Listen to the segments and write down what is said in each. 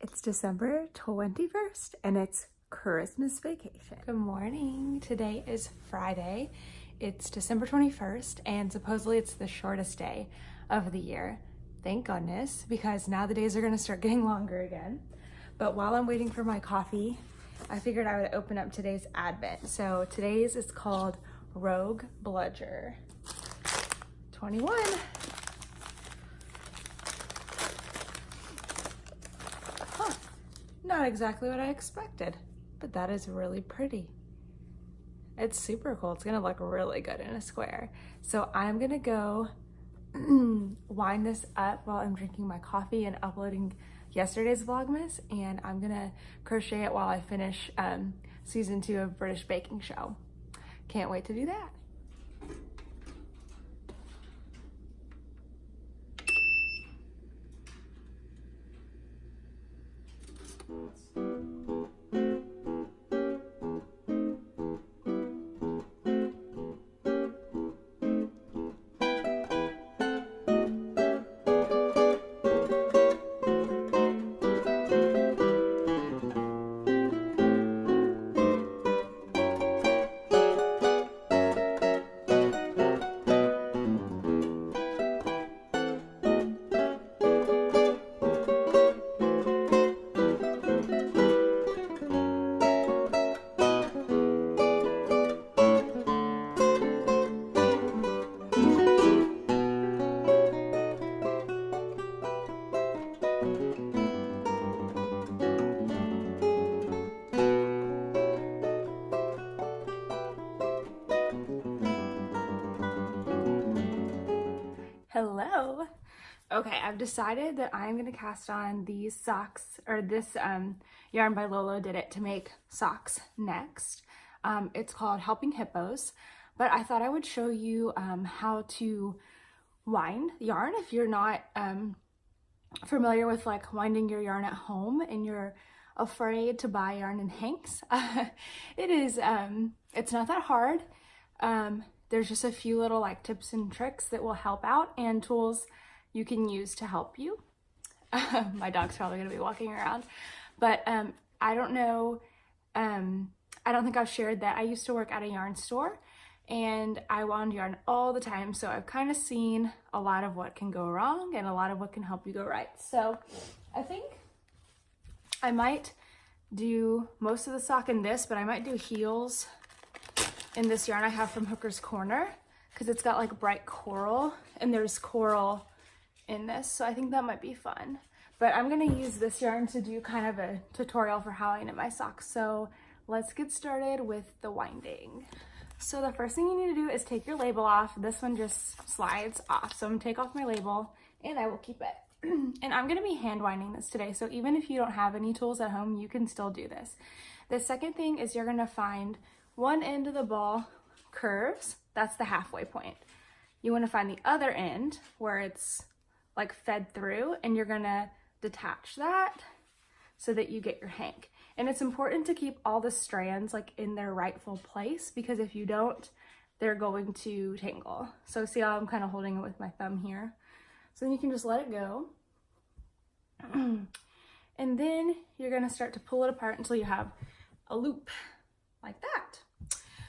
It's December 21st and it's Christmas vacation. Good morning. Today is Friday. It's December 21st and supposedly it's the shortest day of the year. Thank goodness, because now the days are gonna start getting longer again. But while I'm waiting for my coffee, I figured I would open up today's advent. So today's is called Rogue Bludger 21. Not exactly what I expected, but that is really pretty. It's super cool. It's gonna look really good in a square. So I'm gonna go wind this up while I'm drinking my coffee and uploading yesterday's Vlogmas, and I'm gonna crochet it while I finish season 2 of British Baking Show. Can't wait to do that. Hello. Okay, I've decided that I'm gonna cast on these socks, or this yarn by Lolo Did It to make socks next. It's called Helping Hippos, but I thought I would show you how to wind yarn if you're not familiar with like winding your yarn at home and you're afraid to buy yarn in Hanks. It's not that hard. There's just a few little like tips and tricks that will help out and tools you can use to help you. My dog's probably gonna be walking around, but I don't know, I don't think I've shared that I used to work at a yarn store and I wound yarn all the time, so I've kind of seen a lot of what can go wrong and a lot of what can help you go right. So I think I might do most of the sock in this, but I might do heels in this yarn I have from Hooker's Corner because it's got like bright coral and there's coral in this, so I think that might be fun. But I'm gonna use this yarn to do kind of a tutorial for how I knit my socks. So let's get started with the winding. So the first thing you need to do is take your label off. This one just slides off. So I'm gonna take off my label and I will keep it. And I'm gonna be hand winding this today. So even if you don't have any tools at home, you can still do this. The second thing is you're gonna find one end of the ball curves. That's the halfway point. You wanna find the other end where it's like fed through, and you're gonna detach that so that you get your hank. And it's important to keep all the strands like in their rightful place, because if you don't, they're going to tangle. So see how I'm kind of holding it with my thumb here? So then you can just let it go. And then you're gonna start to pull it apart until you have a loop like that.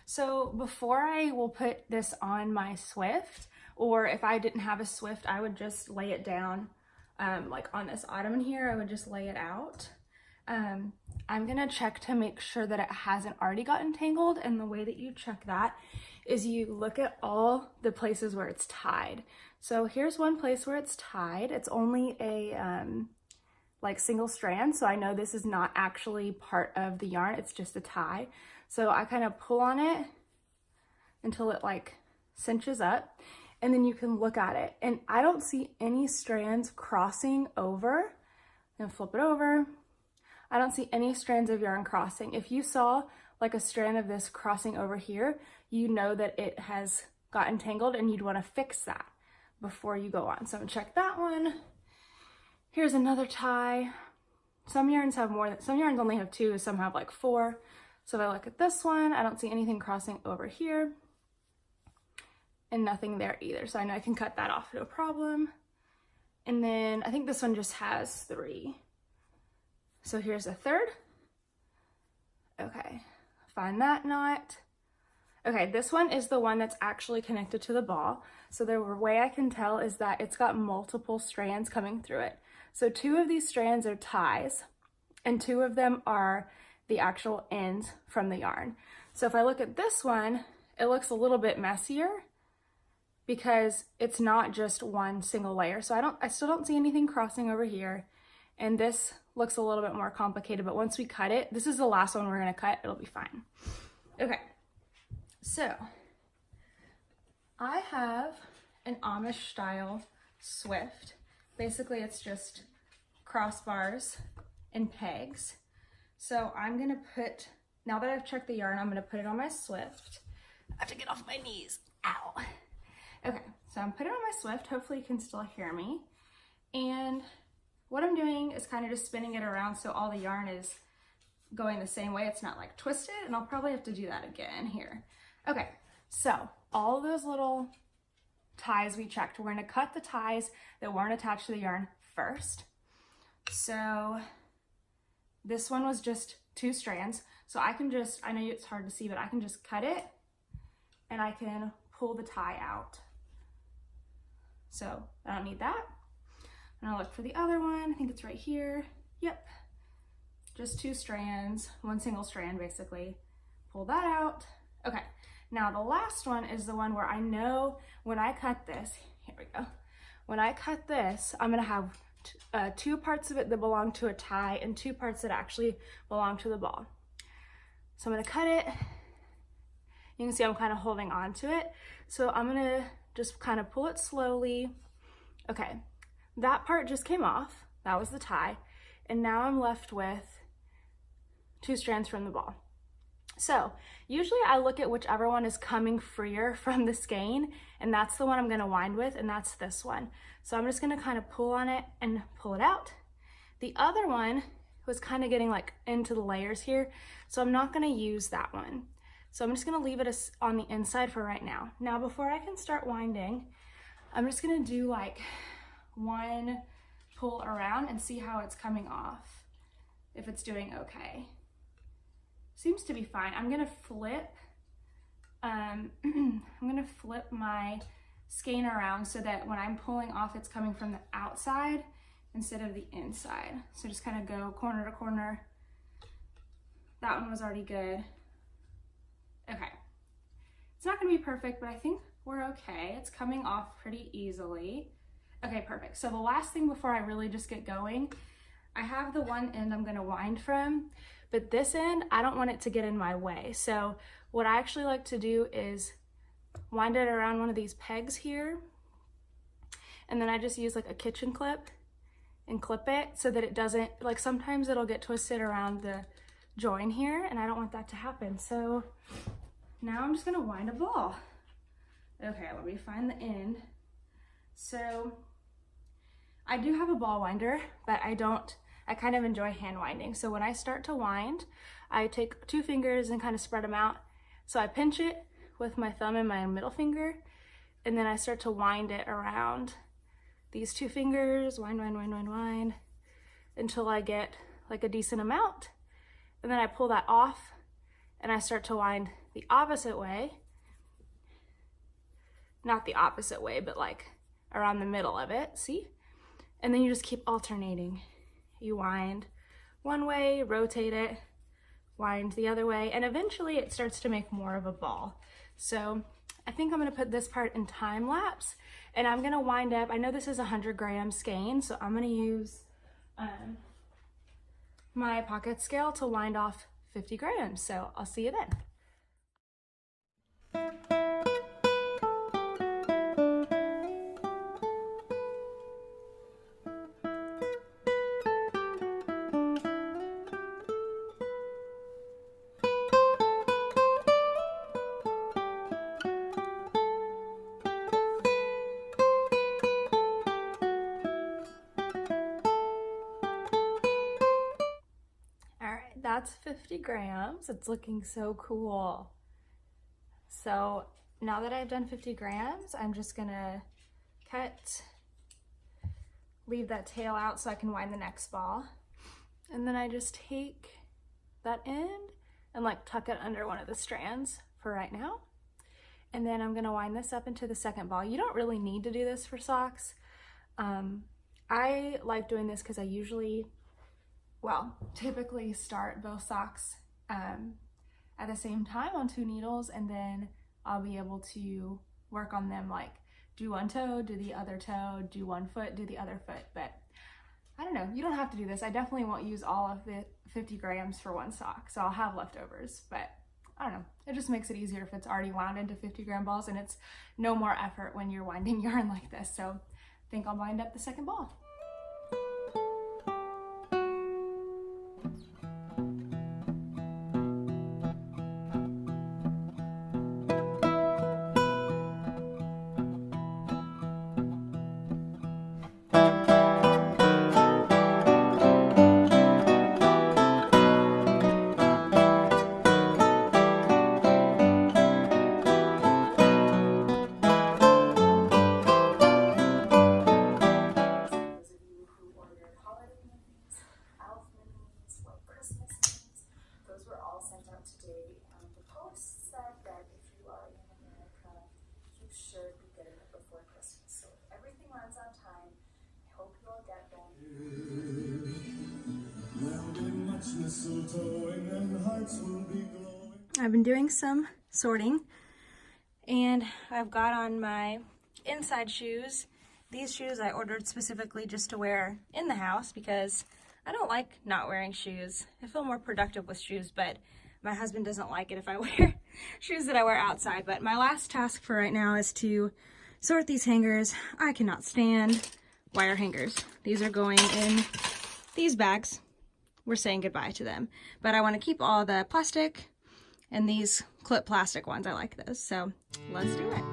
So before I will put this on my Swift, or if I didn't have a Swift, I would just lay it down like on this ottoman here. I would just lay it out. I'm gonna check to make sure that it hasn't already gotten tangled, and the way that you check that is you look at all the places where it's tied. So here's one place where it's tied. It's only a like single strand, so I know this is not actually part of the yarn, it's just a tie. So I kind of pull on it until it like cinches up, and then you can look at it. And I don't see any strands crossing over. And flip it over. I don't see any strands of yarn crossing. If you saw like a strand of this crossing over here, you know that it has gotten tangled and you'd want to fix that before you go on. So check that one. Here's another tie. Some yarns have more, some yarns only have 2, some have like 4. So if I look at this one, I don't see anything crossing over here and nothing there either. So I know I can cut that off, no problem. And then I think this one just has 3. So here's a third. Okay, find that knot. Okay, this one is the one that's actually connected to the ball. So the way I can tell is that it's got multiple strands coming through it. So 2 of these strands are ties, and 2 of them are the actual ends from the yarn. So if I look at this one, it looks a little bit messier because it's not just one single layer. So I still don't see anything crossing over here. And this looks a little bit more complicated, but once we cut it, this is the last one we're gonna cut, it'll be fine. Okay, so I have an Amish style Swift. Basically, it's just crossbars and pegs. So I'm gonna put, now that I've checked the yarn, I'm gonna put it on my Swift. I have to get off my knees, ow. Okay, so I'm putting it on my Swift. Hopefully you can still hear me. And what I'm doing is kind of just spinning it around so all the yarn is going the same way. It's not like twisted, and I'll probably have to do that again here. Okay, so all of those little ties we checked, we're gonna cut the ties that weren't attached to the yarn first. So this one was just 2 strands. So I can just, I know it's hard to see, but I can just cut it and I can pull the tie out. So I don't need that. And I'll look for the other one. I think it's right here. Yep. Just 2 strands, 1 single strand basically. Pull that out. Okay. Now the last one is the one where I know when I cut this, here we go. When I cut this, I'm gonna have 2 parts of it that belong to a tie and 2 parts that actually belong to the ball. So I'm gonna cut it. You can see I'm kind of holding on to it. So I'm gonna just kind of pull it slowly. Okay. That part just came off. That was the tie. And now I'm left with 2 strands from the ball. So usually I look at whichever one is coming freer from the skein, and that's the one I'm gonna wind with, and that's this one. So I'm just gonna kind of pull on it and pull it out. The other one was kind of getting like into the layers here, so I'm not gonna use that one. So I'm just gonna leave it on the inside for right now. Now before I can start winding, I'm just gonna do like 1 pull around and see how it's coming off, if it's doing okay. Seems to be fine. I'm gonna flip, I'm gonna flip my skein around so that when I'm pulling off, it's coming from the outside instead of the inside. So just kind of go corner to corner. That one was already good. Okay. It's not gonna be perfect, but I think we're okay. It's coming off pretty easily. Okay, perfect. So the last thing before I really just get going, I have the one end I'm gonna wind from, but this end, I don't want it to get in my way. So what I actually like to do is wind it around one of these pegs here, and then I just use like a kitchen clip and clip it so that it doesn't, like sometimes it'll get twisted around the join here, and I don't want that to happen. So now I'm just gonna wind a ball. Okay, let me find the end. So I do have a ball winder, but I kind of enjoy hand winding. So when I start to wind, I take 2 fingers and kind of spread them out. So I pinch it with my thumb and my middle finger, and then I start to wind it around these 2 fingers, wind, wind, wind, wind, wind, until I get like a decent amount. And then I pull that off and I start to wind the opposite way. Not the opposite way, but like around the middle of it, see? And then you just keep alternating. You wind one way, rotate it, wind the other way, and eventually it starts to make more of a ball. So I think I'm gonna put this part in time lapse, and I'm gonna wind up, I know this is a 100-gram skein, so I'm gonna use my pocket scale to wind off 50 grams. So I'll see you then. That's 50 grams. It's looking so cool. So now that I've done 50 grams, I'm just gonna leave that tail out so I can wind the next ball. And then I just take that end and like tuck it under one of the strands for right now. And then I'm gonna wind this up into the second ball. You don't really need to do this for socks. I like doing this because I usually, well, typically start both socks at the same time on 2 needles, and then I'll be able to work on them, like do one toe, do the other toe, do one foot, do the other foot. But I don't know, you don't have to do this. I definitely won't use all of the 50 grams for one sock, so I'll have leftovers, but I don't know, it just makes it easier if it's already wound into 50 gram balls, and it's no more effort when you're winding yarn like this. So I think I'll wind up the second ball. I've been doing some sorting, and I've got on my inside shoes. These shoes I ordered specifically just to wear in the house because I don't like not wearing shoes. I feel more productive with shoes, but my husband doesn't like it if I wear shoes that I wear outside. But my last task for right now is to sort these hangers. I cannot stand wire hangers. These are going in these bags. We're saying goodbye to them, but I want to keep all the plastic and these clip plastic ones. I like those, so let's do it.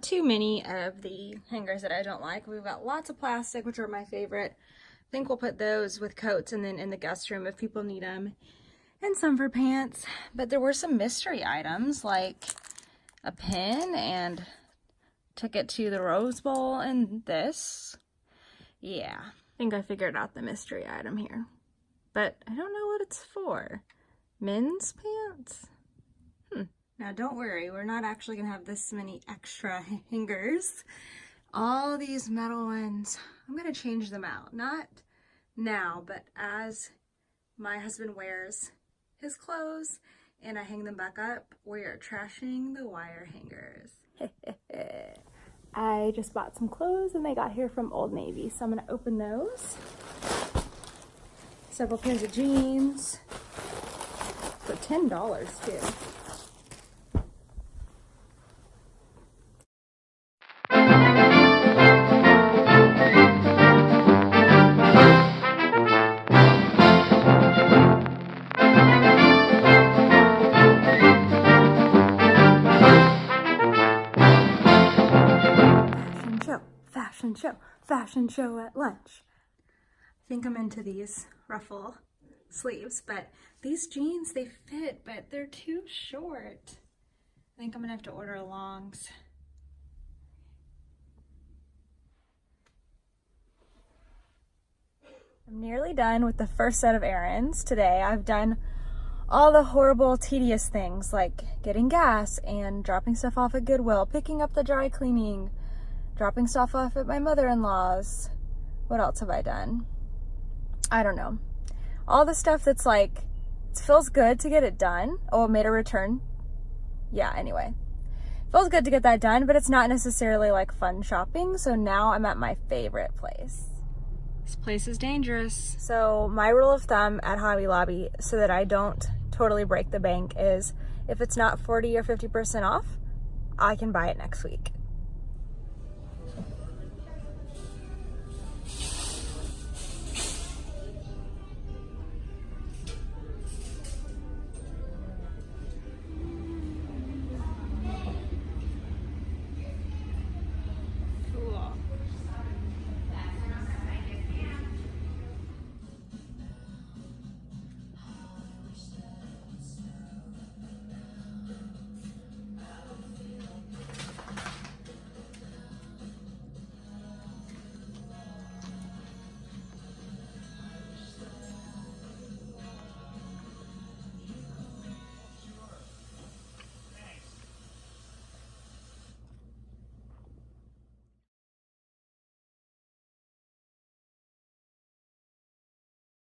Too many of the hangers that I don't like. We've got lots of plastic, which are my favorite. I think we'll put those with coats and then in the guest room if people need them, and some for pants. But there were some mystery items like a pin and ticket to the Rose Bowl and this. Yeah, I think I figured out the mystery item here, but I don't know what it's for. Men's pants? Now don't worry, we're not actually gonna have this many extra hangers. All these metal ones, I'm gonna change them out. Not now, but as my husband wears his clothes and I hang them back up, we are trashing the wire hangers. I just bought some clothes and they got here from Old Navy, so I'm gonna open those. Several pairs of jeans for $10 too. Fashion show at lunch. I think I'm into these ruffle sleeves, but these jeans, they fit, but they're too short. I think I'm gonna have to order longs. I'm nearly done with the first set of errands today. I've done all the horrible, tedious things like getting gas and dropping stuff off at Goodwill, picking up the dry cleaning, dropping stuff off at my mother-in-law's. What else have I done? I don't know. All the stuff that's like, it feels good to get it done. Oh, it made a return. Yeah, anyway. Feels good to get that done, but it's not necessarily like fun shopping. So now I'm at my favorite place. This place is dangerous. So my rule of thumb at Hobby Lobby, so that I don't totally break the bank, is if it's not 40 or 50% off, I can buy it next week.